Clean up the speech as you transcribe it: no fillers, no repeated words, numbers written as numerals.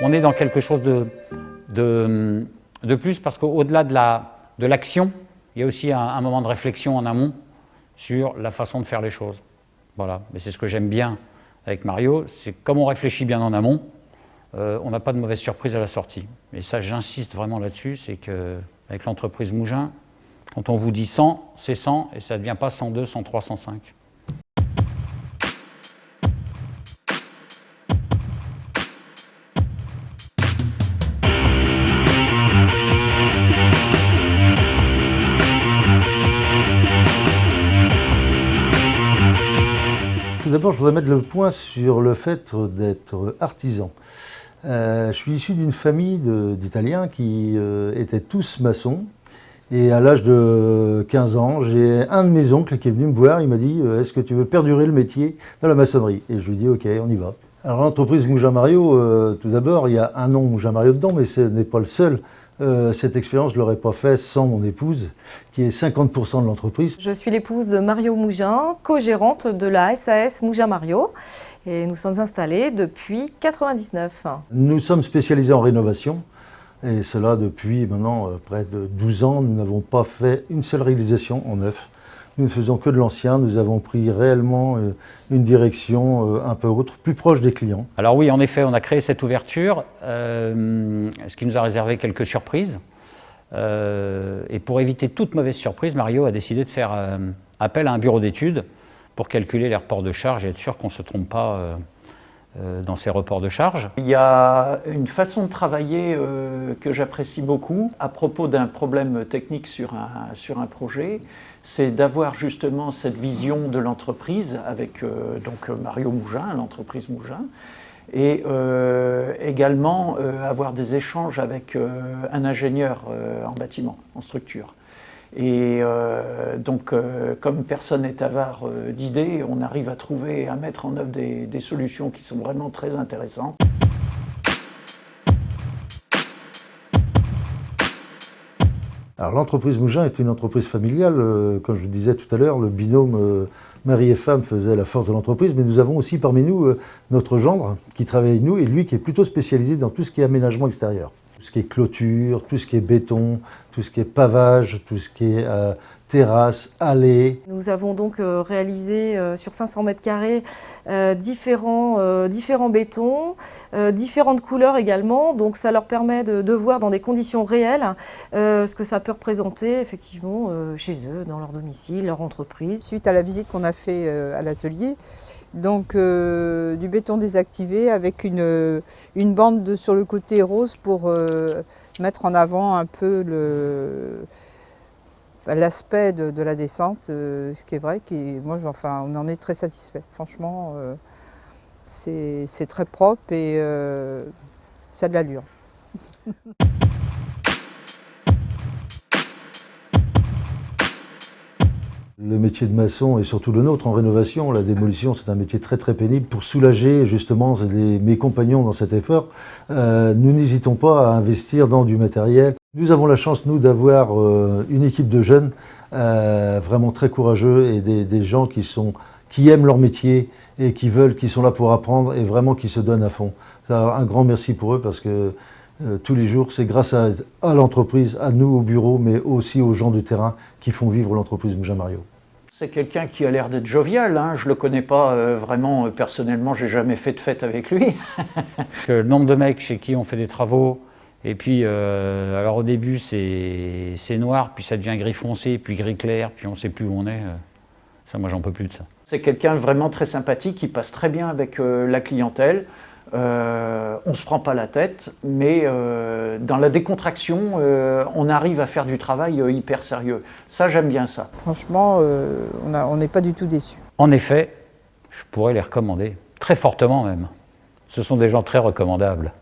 On est dans quelque chose de plus parce qu'au-delà de l'action, il y a aussi un moment de réflexion en amont sur la façon de faire les choses. Voilà, mais c'est ce que j'aime bien avec Mario, c'est comme on réfléchit bien en amont, on n'a pas de mauvaise surprise à la sortie. Et ça, j'insiste vraiment là-dessus, c'est qu'avec l'entreprise Mougin, quand on vous dit 100, c'est 100 et ça ne devient pas 102, 103, 105. Tout d'abord, je voudrais mettre le point sur le fait d'être artisan. Je suis issu d'une famille d'Italiens qui étaient tous maçons. Et à l'âge de 15 ans, j'ai un de mes oncles qui est venu me voir, il m'a dit « Est-ce que tu veux perdurer le métier dans la maçonnerie ?» Et je lui ai dit « Ok, on y va ». Alors l'entreprise Mougin Mario, tout d'abord, il y a un nom Mougin Mario dedans, mais ce n'est pas le seul. Cette expérience, je ne l'aurais pas faite sans mon épouse, qui est 50% de l'entreprise. Je suis l'épouse de Mario Mougin, co-gérante de la SAS Mougin Mario. Et nous sommes installés depuis 1999. Nous sommes spécialisés en rénovation. Et cela depuis maintenant près de 12 ans, nous n'avons pas fait une seule réalisation en neuf. Nous ne faisons que de l'ancien, nous avons pris réellement une direction un peu autre, plus proche des clients. Alors oui, en effet, on a créé cette ouverture, ce qui nous a réservé quelques surprises. Et pour éviter toute mauvaise surprise, Mario a décidé de faire appel à un bureau d'études pour calculer les reports de charges et être sûr qu'on ne se trompe pas dans ces reports de charges. Il y a une façon de travailler que j'apprécie beaucoup à propos d'un problème technique sur un projet, c'est d'avoir justement cette vision de l'entreprise avec donc Mario Mougin, l'entreprise Mougin, et également avoir des échanges avec un ingénieur en bâtiment, en structure. Et donc, comme personne n'est avare d'idées, on arrive à trouver, à mettre en œuvre des solutions qui sont vraiment très intéressantes. Alors l'entreprise Mougin est une entreprise familiale. Comme je le disais tout à l'heure, le binôme mari et femme faisait la force de l'entreprise, mais nous avons aussi parmi nous notre gendre qui travaille avec nous et lui qui est plutôt spécialisé dans tout ce qui est aménagement extérieur. Tout ce qui est clôture, tout ce qui est béton, tout ce qui est pavage, tout ce qui est terrasse, allée. Nous avons donc réalisé sur 500 mètres carrés différents bétons, différentes couleurs également. Donc ça leur permet de voir dans des conditions réelles ce que ça peut représenter effectivement chez eux, dans leur domicile, leur entreprise. Suite à la visite qu'on a fait à l'atelier, donc du béton désactivé avec une bande sur le côté rose pour mettre en avant un peu l'aspect de la descente, ce qui est vrai, moi on en est très satisfait. Franchement, c'est très propre et ça a de l'allure. Le métier de maçon et surtout le nôtre en rénovation, la démolition, c'est un métier très très pénible. Pour soulager justement mes compagnons dans cet effort, nous n'hésitons pas à investir dans du matériel. Nous avons la chance, nous, d'avoir une équipe de jeunes vraiment très courageux et des gens qui aiment leur métier et qui sont là pour apprendre et vraiment qui se donnent à fond. Alors, un grand merci pour eux parce que tous les jours, c'est grâce à l'entreprise, à nous au bureau, mais aussi aux gens du terrain qui font vivre l'entreprise Mougin Mario. C'est quelqu'un qui a l'air d'être jovial, hein. Je ne le connais pas vraiment personnellement, je n'ai jamais fait de fête avec lui. Le nombre de mecs chez qui on fait des travaux, et puis alors au début c'est noir, puis ça devient gris foncé, puis gris clair, puis on ne sait plus où on est. Ça, moi j'en peux plus de ça. C'est quelqu'un vraiment très sympathique, qui passe très bien avec la clientèle. On ne se prend pas la tête, mais dans la décontraction, on arrive à faire du travail hyper sérieux. Ça, j'aime bien ça. Franchement, on n'est pas du tout déçus. En effet, je pourrais les recommander, très fortement même. Ce sont des gens très recommandables.